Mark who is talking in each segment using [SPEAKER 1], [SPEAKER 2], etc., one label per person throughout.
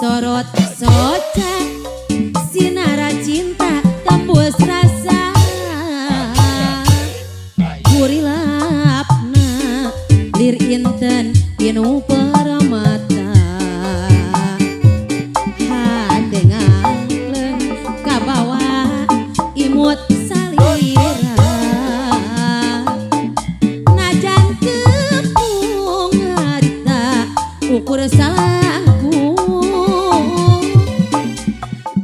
[SPEAKER 1] sorot soca sinara cinta tembus rasa kurilapna lir inten pinu paramata hadengan kabawa imut salira najan tepung harita ukur salangku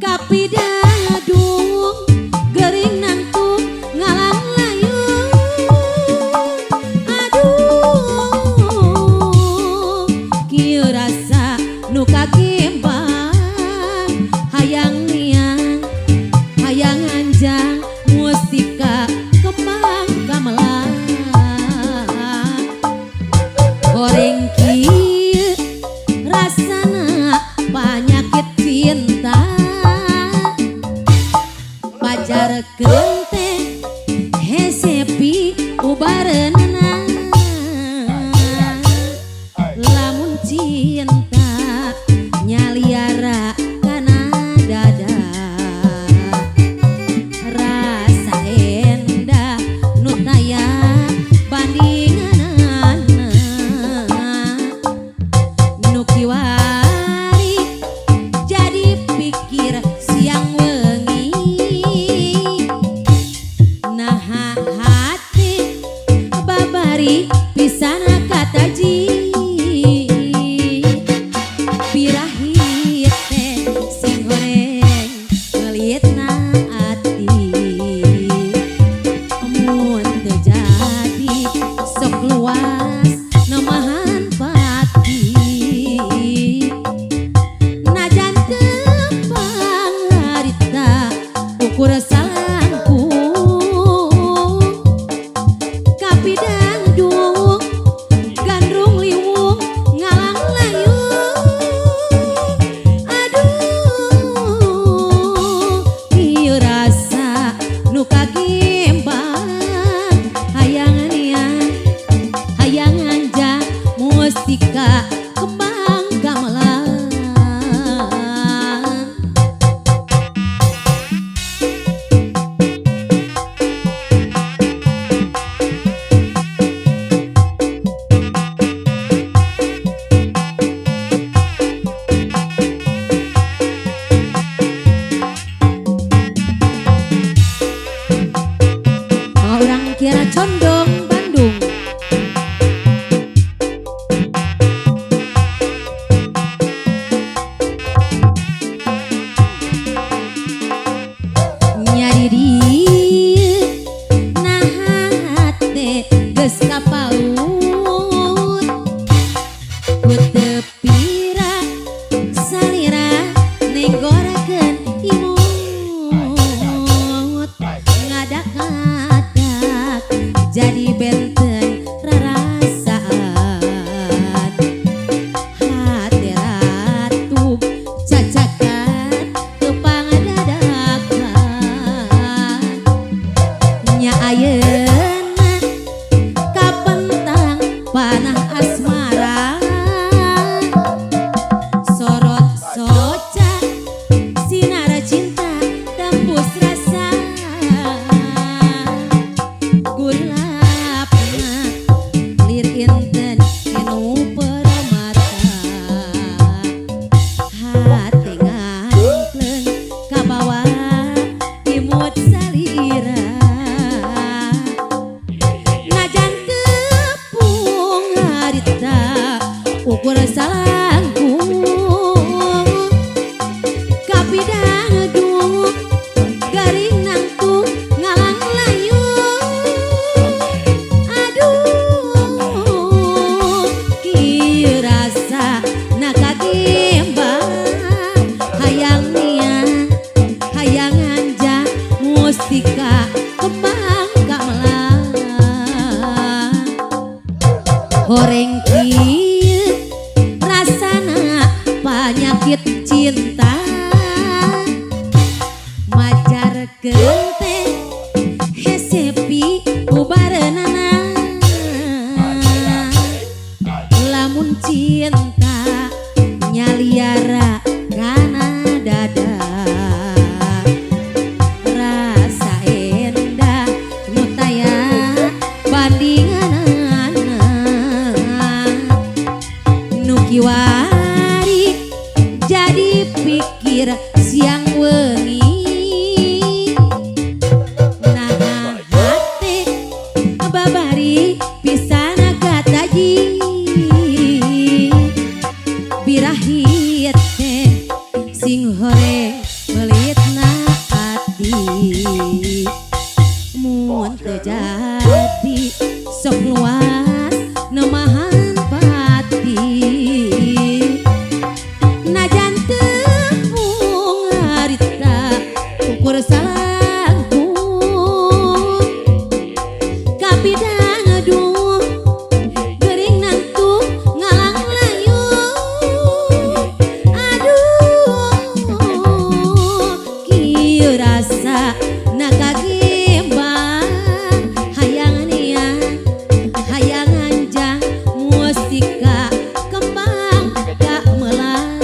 [SPEAKER 1] kapidadung gering nantu ngalang layu aduh kieu rasa nu kagembang hayang niang hayang anjang mustika kembang gamelan goreng kieu rasana panyakit cinta pajar gente hesepi ubareunana lamun cinta nyaliara kana dada rasa endah nu taya bandinganana nu kiwari jadi pikir siang wengi naha hati babari pisana kataji birahi teh sing goreng ngelitna ati mun teu jadi sok luas namahan pati najan tepang harita ukur salangku kapidadung gandrung liwung ngalang layu aduh kieu rasa nu kagembang hayang niang hayang anjang mustika kembang gamelan orang kira condong Bandung nyari dieu naha teh geus kapaut ku teu pira salira nenggorakeun imut ngadak-ngadak jadi benten rarasaan hati ratu cacakan tepang dadakan nya ayeuna kapentang panah asmara sorot soca sinara cinta tembus rasa gulapna lir inten inu paramata hati ngangkleng kabawa imut salira najan tepung harita ukur salangku kapidadung garing nantu ngalang layu aduh kieu rasa na kagembang hayang niang hayang anjang mustika kembang gamelan goreng kieu rasana panyakit cinta majar gente hesepi ubareunana lamun cinta nyaliara siang wengi nah hati babari pisana kataji birahit teh sing horeng melitna hati mun teu jadi sok luas nemahan pati najan teu harita ukur salangkung kapidang aduh gering nantu ngalang layung aduh kieu rasa nakagembang hayangan ya hayangan jang mustika kembang gak melang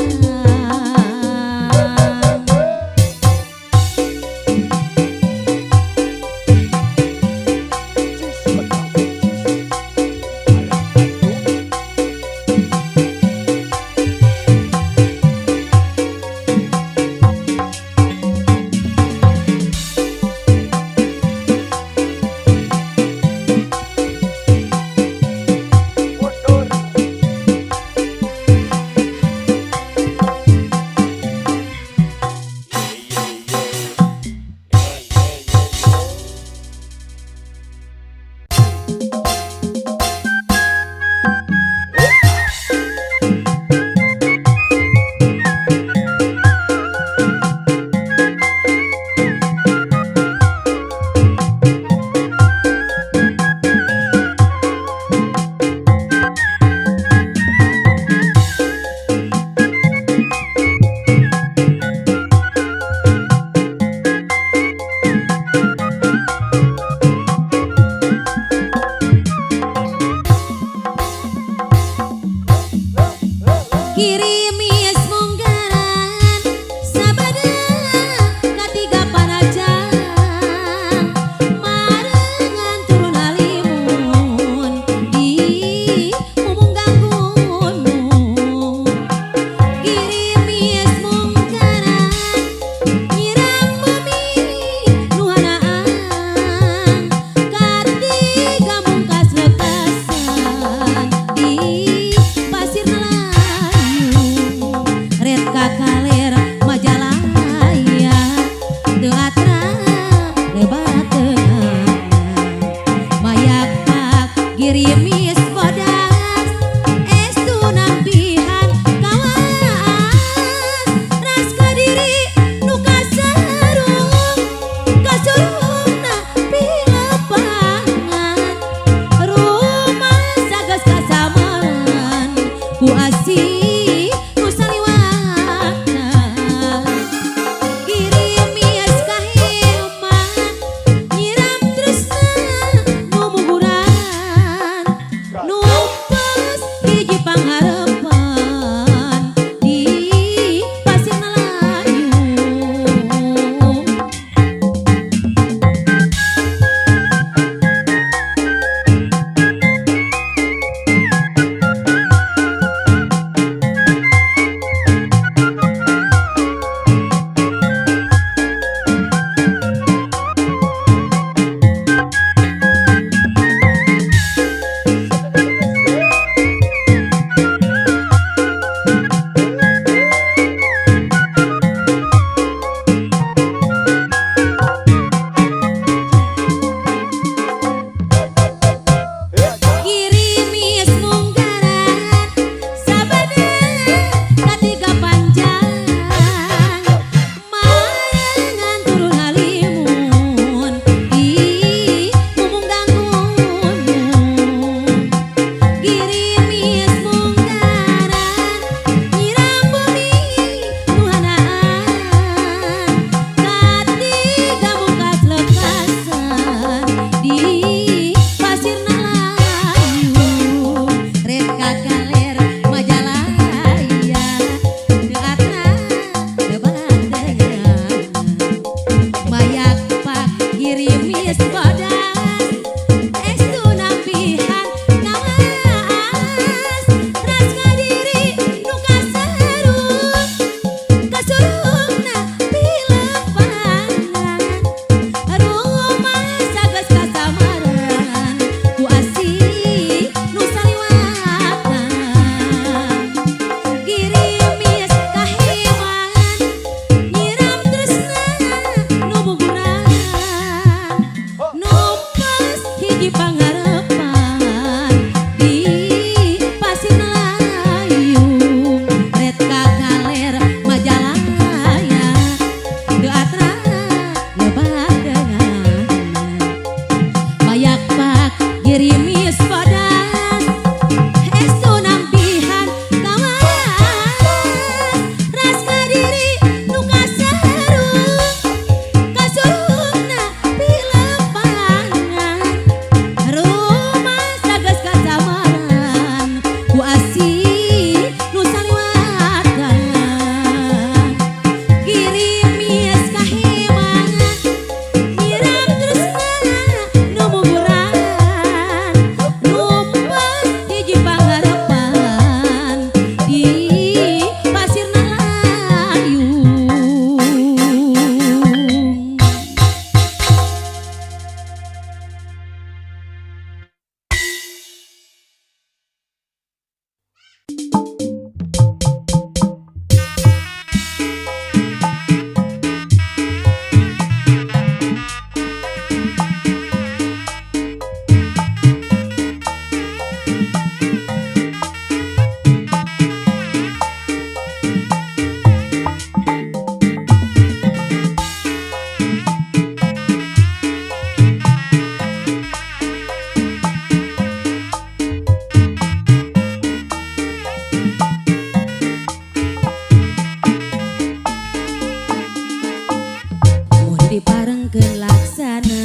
[SPEAKER 1] diparengkeun laksana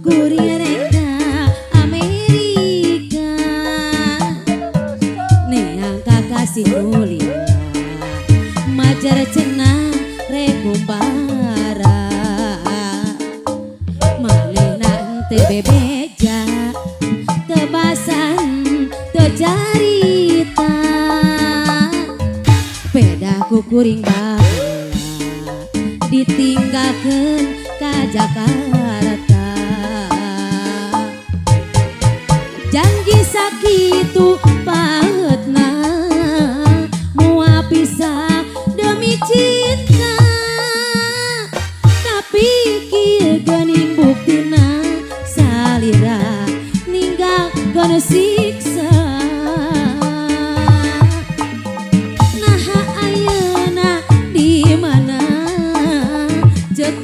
[SPEAKER 1] kuring reka Amerika neang kakasih mulia majar cenah rekumbara manehna teu bebeja teu basan teu carita pedaku kuring ditinggalkan ka Jakarta janji sakitu paetna mua pisah demi cinta tapi kieu geuning buktina salira ninggal gonna siksa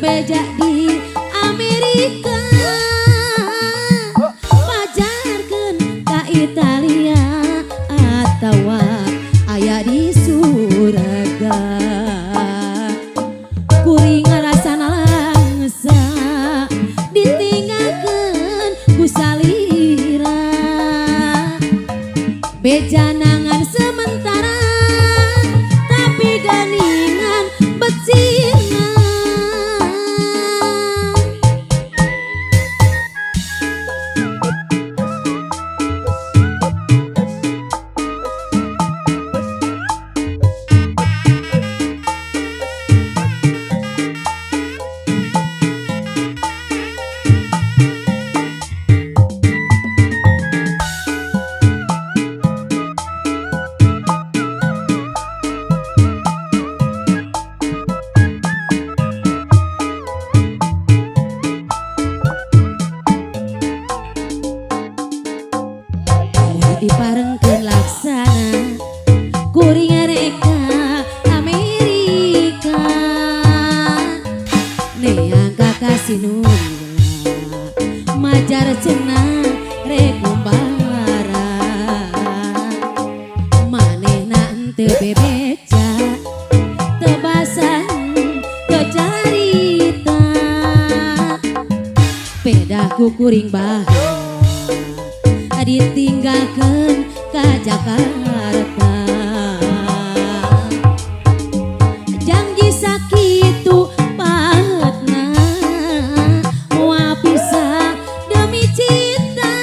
[SPEAKER 1] beja di Amerika pajarkeun ka Italia atawa aya di Suraga kuring ngarasana langsa ditinggalkeun ku salira beja nangan sementara tapi ganingan becina diparengkeun laksana kuring reka Amerika neang kakasih nulia majar cenah rekumbara manehna teu bebeja teu basan teu carita pedaku kuring bahagia ditinggalkan ka Jakarta janji sakitu paetna moal pisah demi cinta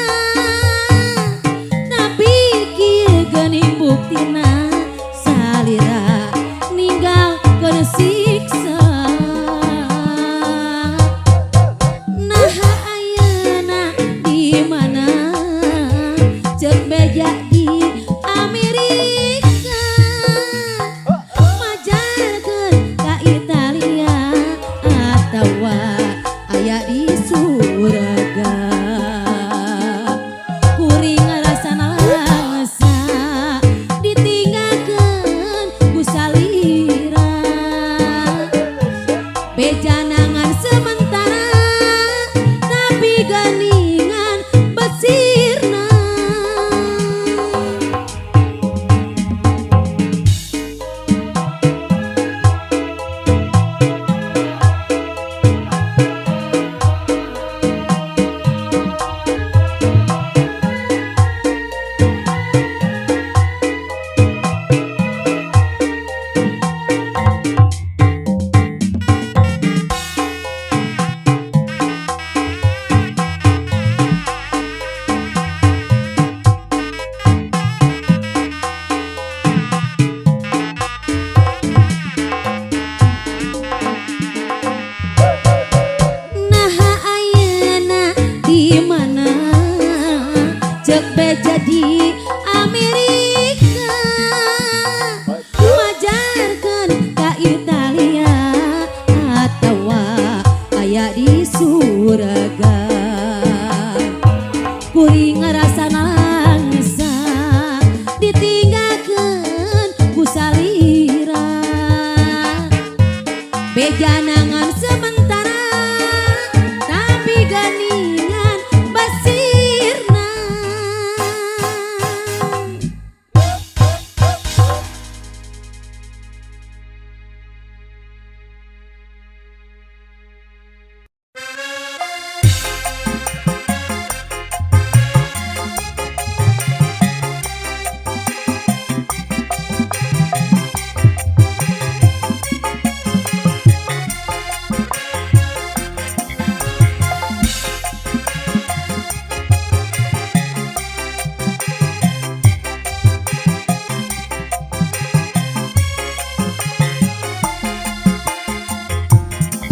[SPEAKER 1] tapi kieu geuning buktina salira ninggal gonna siksa nah ayeuna di mana beja di Amerika janangan sementara tapi ganingan basirna.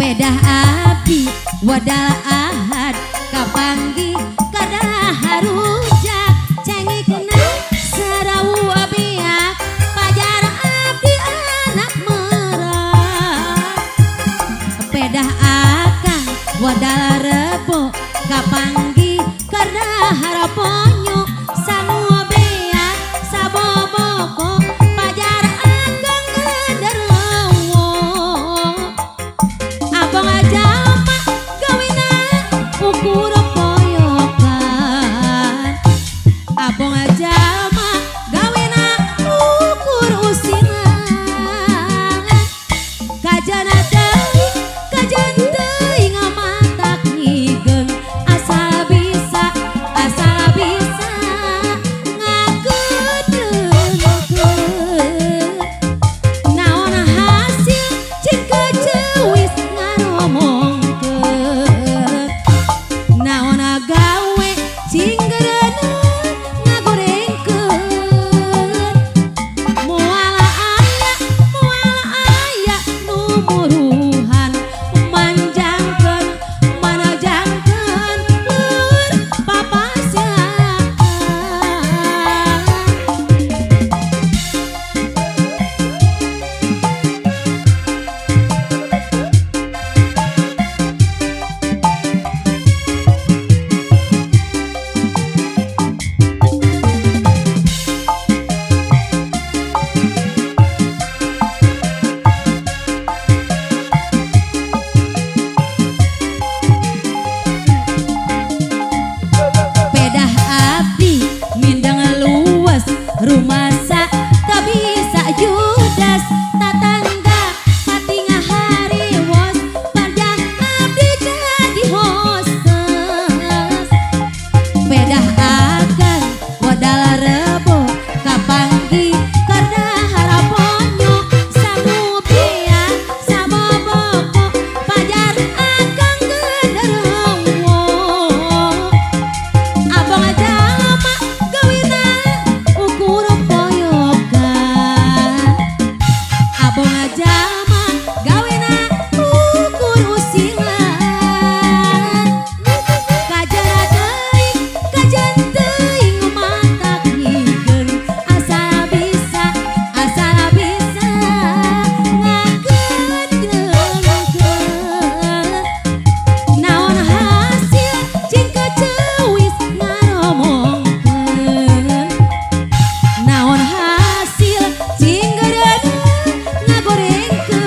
[SPEAKER 1] Pedah api wadal ahad kapanggi kada harujak cengikna sarau abiak pajar abdi anak merah. Pedah akang wadal rebo kapanggi kada haraponyo sanu beak saboboko pajar akang ngederewo. Abang aja mak gawina ukur poyokan. Abang aja mak gawina ukur usiran. Kajana teuing kajan teuing matak nyigeun asal bisa ngagedeungkeun. Naon hasil cing keceuis ngaromongkeun. Naon gawe cing gereuna ngagorengkeun. Moal aya nu muruhan manjangkeun manajangkeun leur papasyakan. Pedah abdi mindang luas rumasa tak bisa judas tatangga pati ngahariwos parjah abdi jadi hostess. Pedah akan wadal rebo kapanggi karena haraponyo samu biak saboboko pajar akang gederewo. Abang aja mak gawina ukur poyokan. Abang aja mak gawina ukur usilan. Kajan teuing matak nyigeun asal bisa ngagedeungkeun. Naon hasil cing keceuis ngaromongkeun. Naon hasil cing gereuna ngagorengkeun.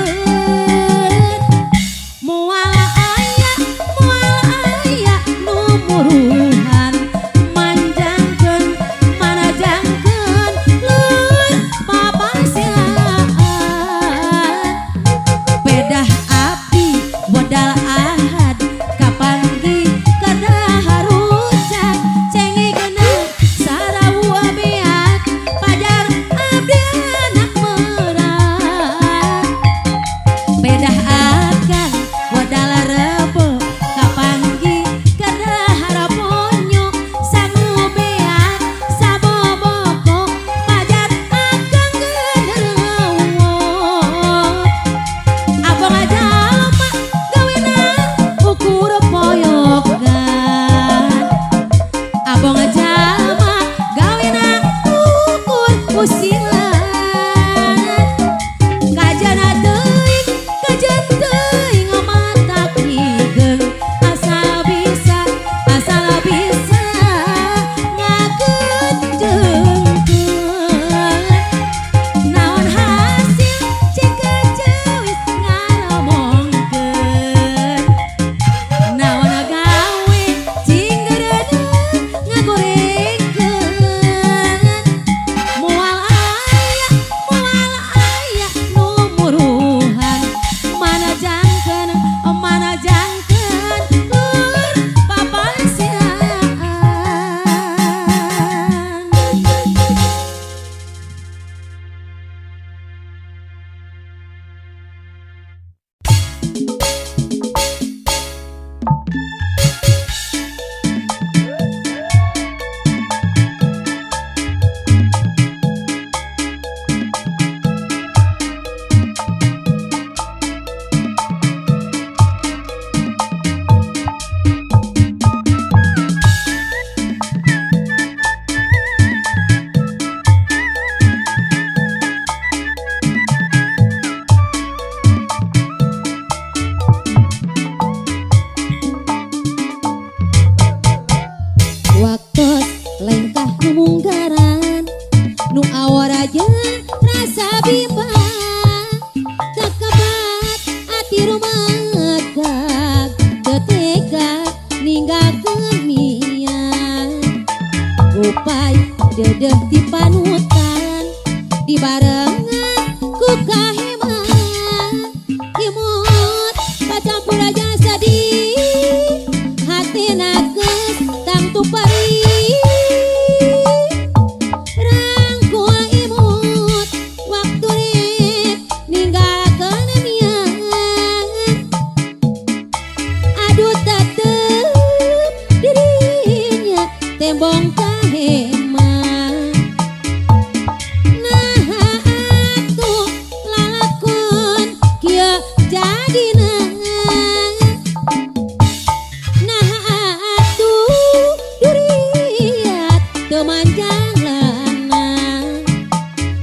[SPEAKER 1] dedeh di panutan dibarengan ku kaheman imut pacampur aja sedih hati nages tang tu perih rangku imut waktu rek ninggalkeun mian aduh tetep dirinya tembong kaheman nah atuh lalakon kieu jadina nah atuh duriat teu manjang lana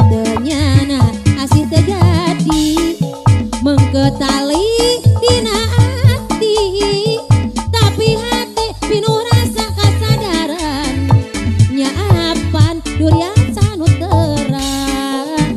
[SPEAKER 1] teu nyana asih terjadi mengketali dina hati tapi hati pinuh rasa kasadaran nyaapan durian sanu terang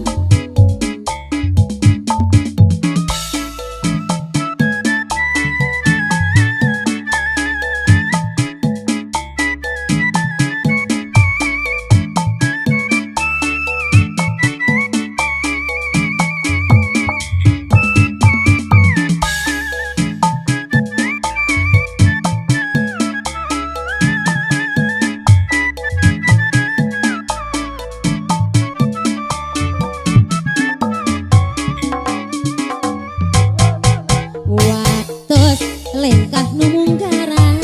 [SPEAKER 1] waktos lengkah nu munggaran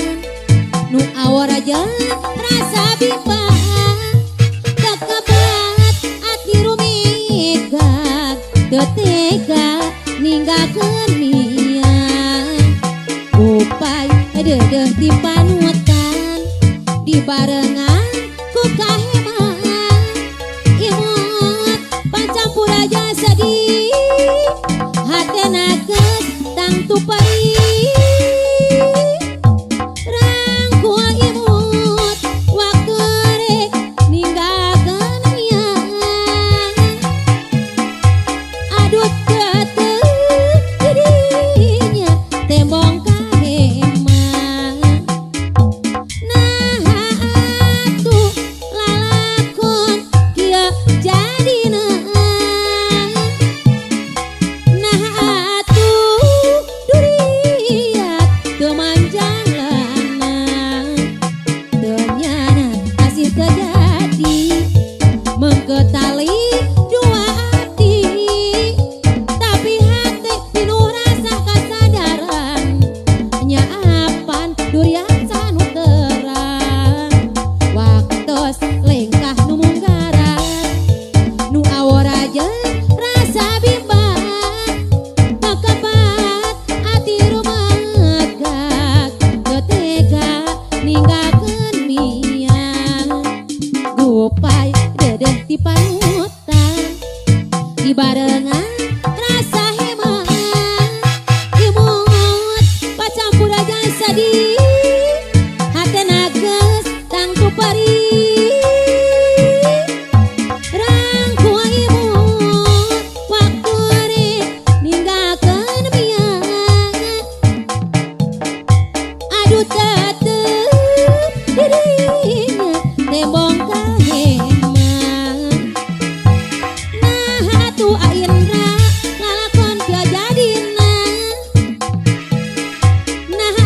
[SPEAKER 1] nu awor aja rasa bimbang kekebat ati rumigak teu tega ninggalkeun mian upay dedeh di panutan dibarengan ku kaheman imut pancampur aja sedih hati nages tang tu perih rangku imut waktu rek ninggalkeun mian aduh tetep dirinya tembong kaheman nah atuh lalakon kieu jadina nah atuh duriat teu manjang lana teu nyana asih terjadi mengketali dua hati tapi hati pinuh rasa kasadaran nyaapan durian sanu terang waktos lengkah nu munggaran nu awor aja rasa bimbang kekebat ati rumegak teu tega ninggalkeun mian gupay dedeh di panutan dibarengan rasa heman imut pacampur aja sedih hati nages tang tu perih rangku imut waktu rek ninggalkeun mian aduh tetep dirinya tembong kaheman nah atuh aindra lalakon kieu jadina nah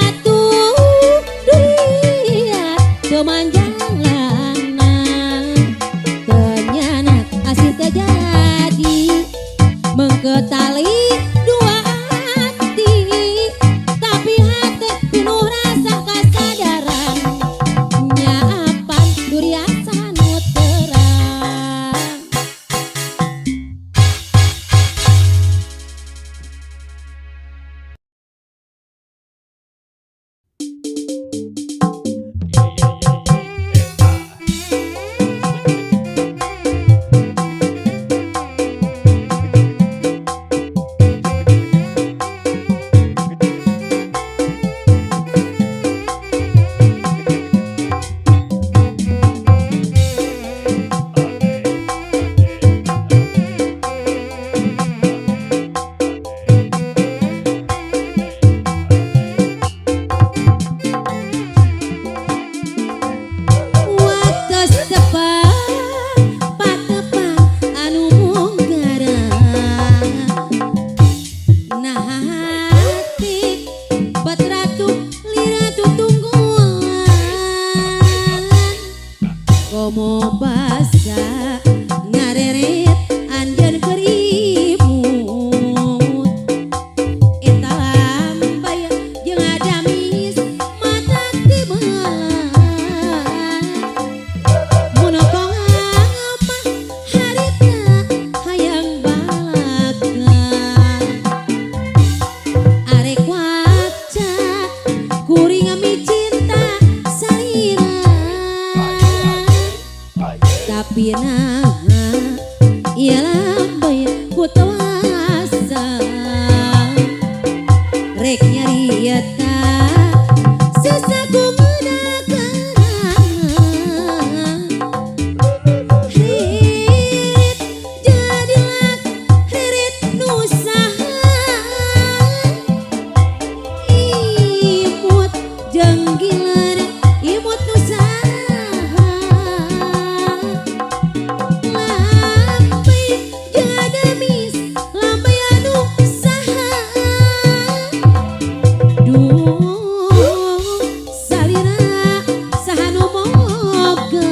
[SPEAKER 1] atuh duriat teu manjang lana teu nyana asih terjadi mengketali dua hati tapi hati pinuh rasa kasadaran nyaapan durian sanu terang rek nyarieta susah ku ngedakeun ririt jadilah ririt nusaha imut jeung gilar imut nusaha lampai jeung adamis lampai anu saha duh salira saha nu moga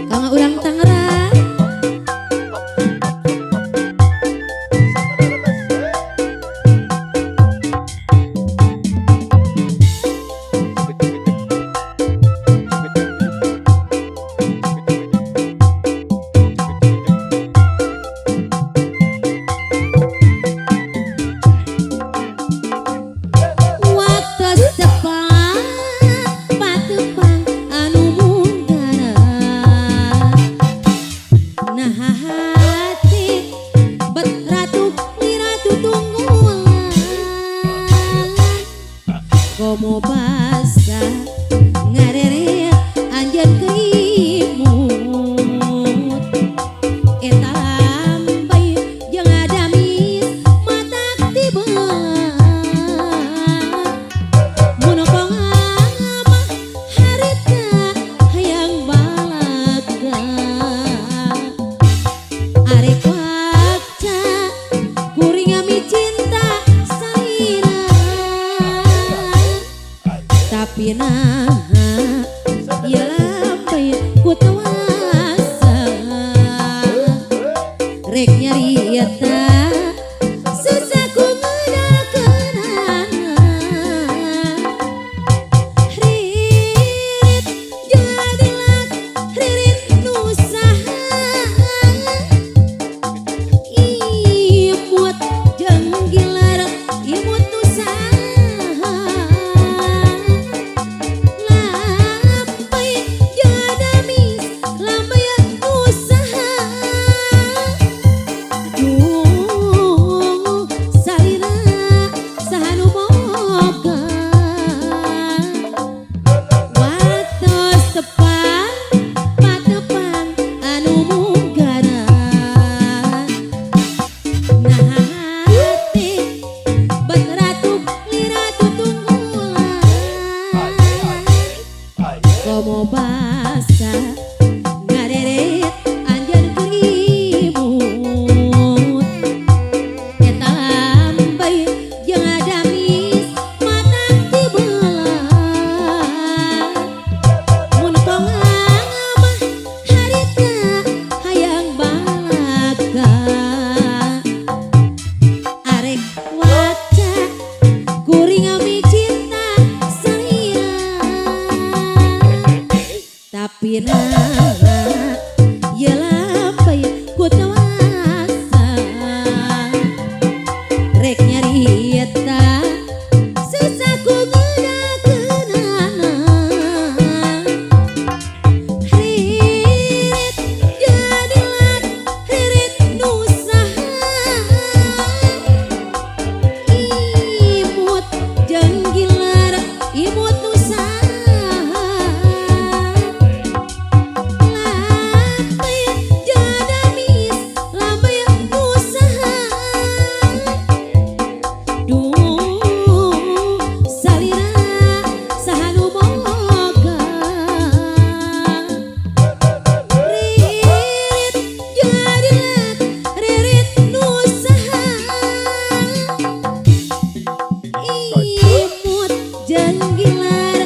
[SPEAKER 1] kang urang Tangerang waktu sepan patepang anu munggara nah hati bet ratu li ratu tunggulan komo basa ngareret anjeun keimut eta lambai jeung adamis matak tibeun munokong mah harita hayang balaga arek waca kuring ami cinta salira tapi naha ieu lampai ku tawasa rek nyarieta susah ku ngedakeunana ririt jadilah ririt nusaha imut jeung gilar imut nusaha lampai jeung adamis lampai nusaha duh salira saha nu moga waktos tepan patepang anu munggara nah hati bet ratu li ratu tunggulan komo basa ngareret anjeun kerimut eta lambai jeung adamis matak tibelan mun kongang mah harita hayang balaga arek waca kuring ami cinta salira tapi naha ieu lampai ku tawasa rek nyarieta susah ku ngedakeunana ririt jadilah ririt nusaha imut jeung gilar imut nusaha lampai jeung adamis lampai nusaha duh salira saha nu moga ririt jadilah ririt nusaha imut jeung gilar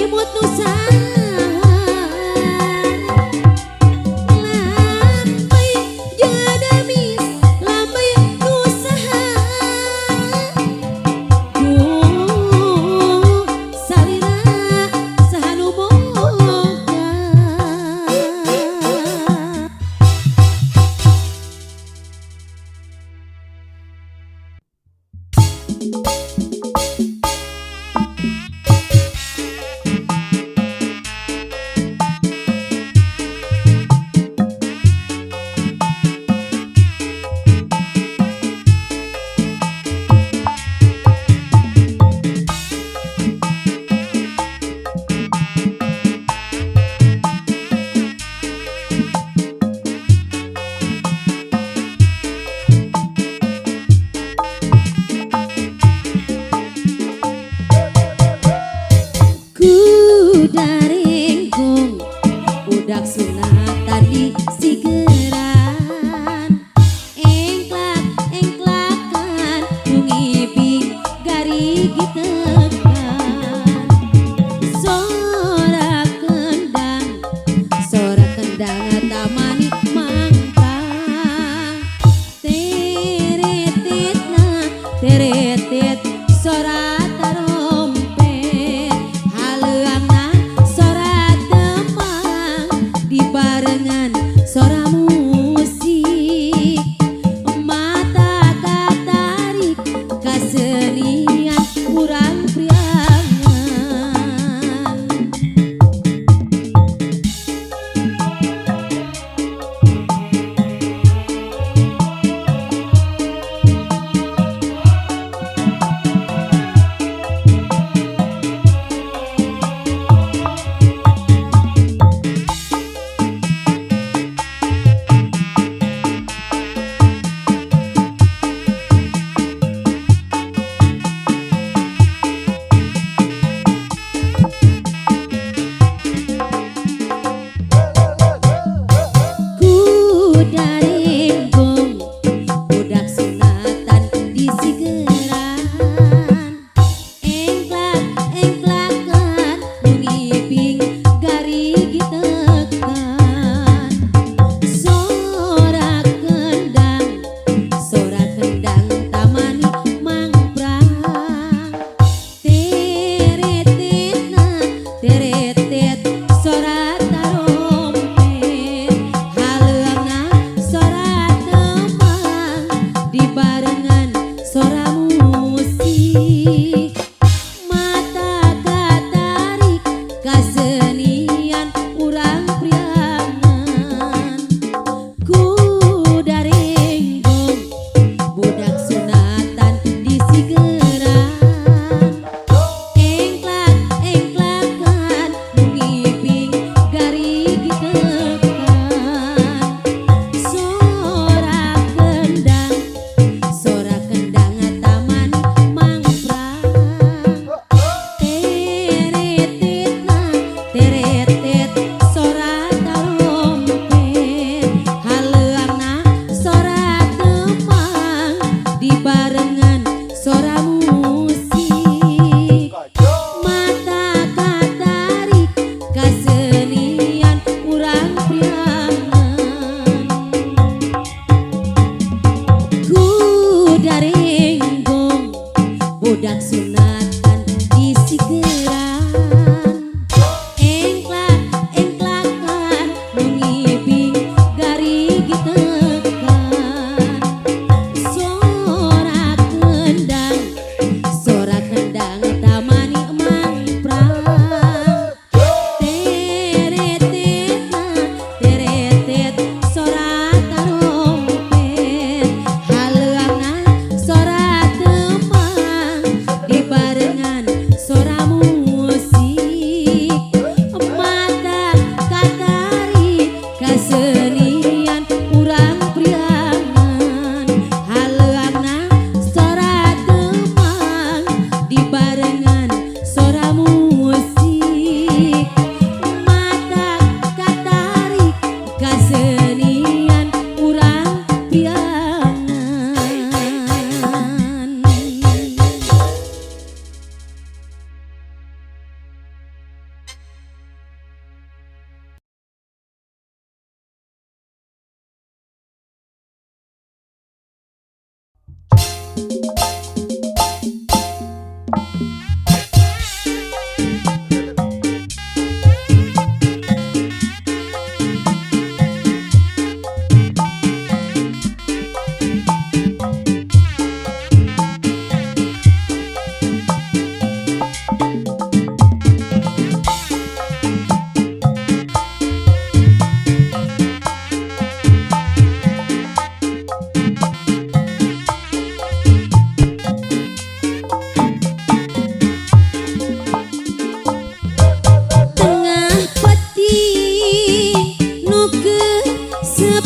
[SPEAKER 1] imut nusaha lampai jeung adamis lampai nusaha duh salira saha nu moga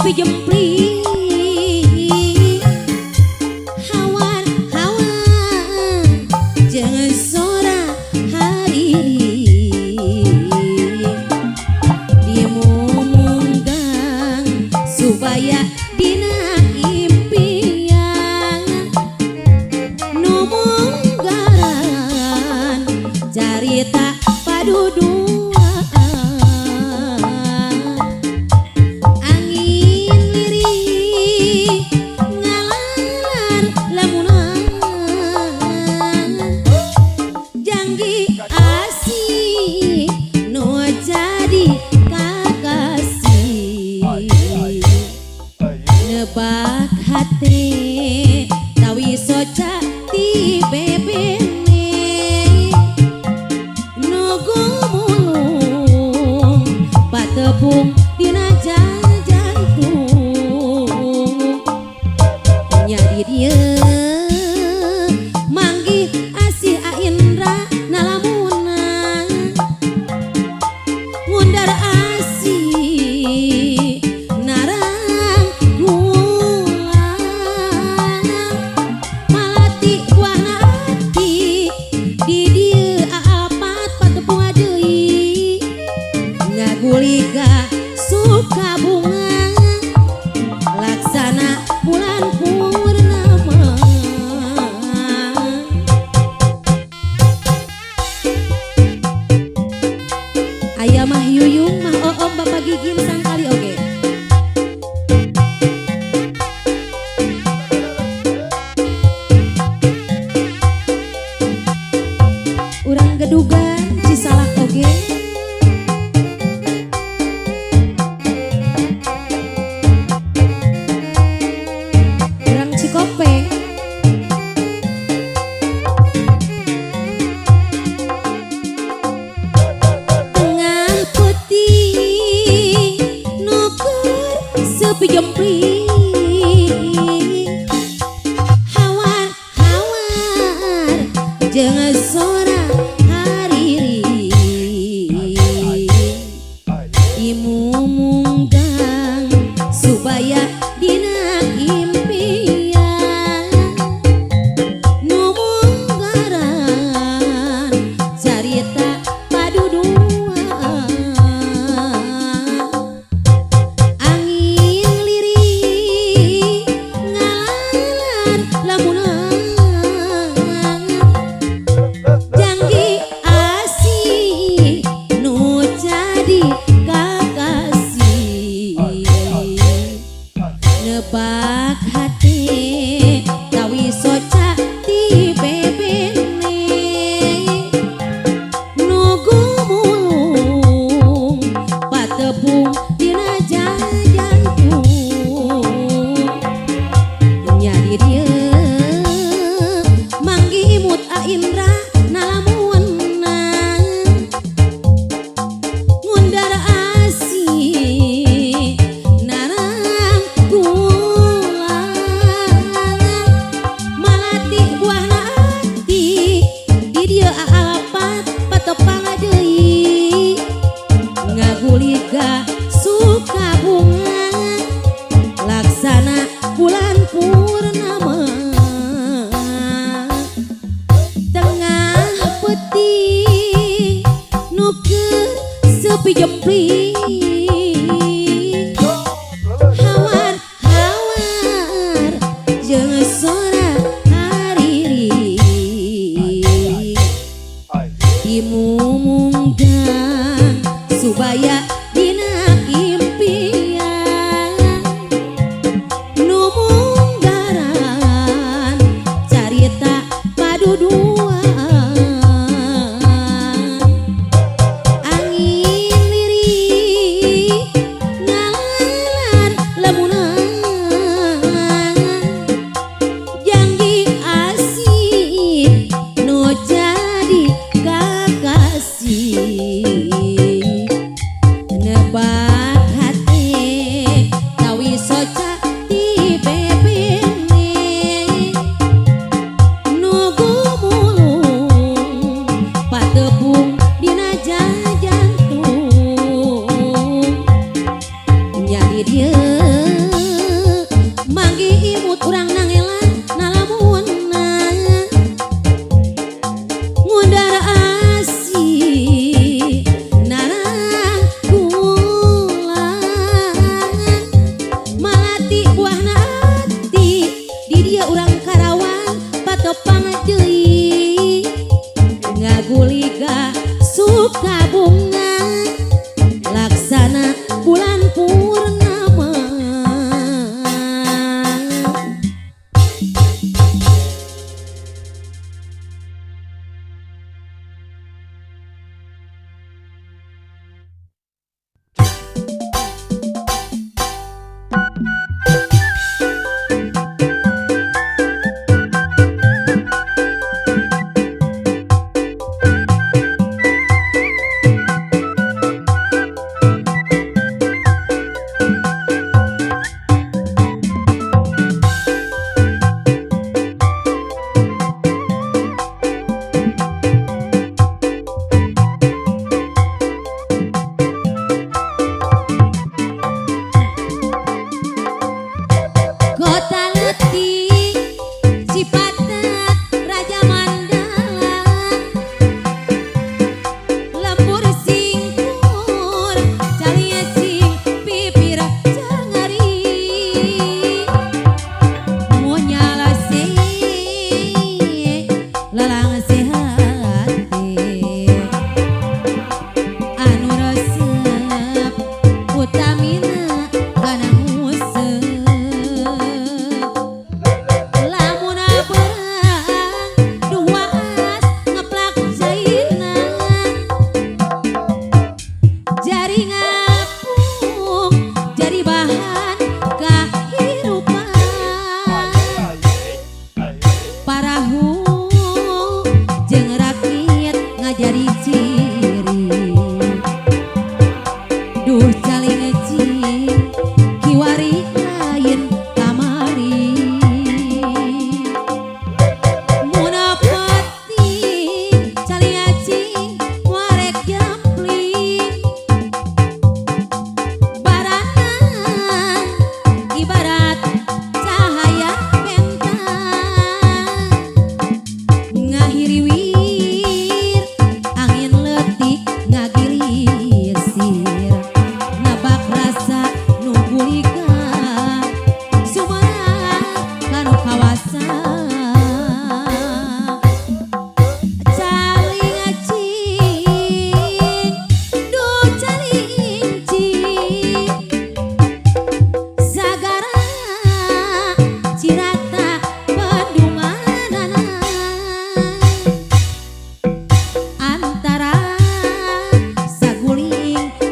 [SPEAKER 1] sepi jempli hawan-hawan jangan sora hariri dimunggang supaya dina impian numunggaran carita paduduan angin lirih ngalalar lamunan janji asih nu jadi kakasih nebak hati tawi soca ti bebene nugu mulung patepung dina jantung nyari dia manggih asih aindra nalamunan ngundar asih narang gulang malati buahna hati di dieu aapat patepung adeui ngaguliga suka bunga laksana bulan purnama ayah mah yuyung mah oom bapak gigim sangkali oge urang gedugan cisalak oge urang Cikope tengah putih nuker sepi jempli hawan-hawan jangan sora hariri imunggang supaya dina impian numunggaran carita paduduan angin lirih ngalalar lamunan janji asih nu jadi kakasih nebak hati tawi soca ti bebene nugu mulung patepung dina jantung nyari dia manggih imut aindra nalamunan ngundar asih narang gulang malati buahna hati di dieu aapat patepang adeui ngaguliga suka bunga laksana bulan purnama tengah putih nuker sepi jempli hawar-hawar jangan sora hariri dimunggang supaya dina impian numunggaran carita paduduan angin lirih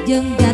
[SPEAKER 1] jeung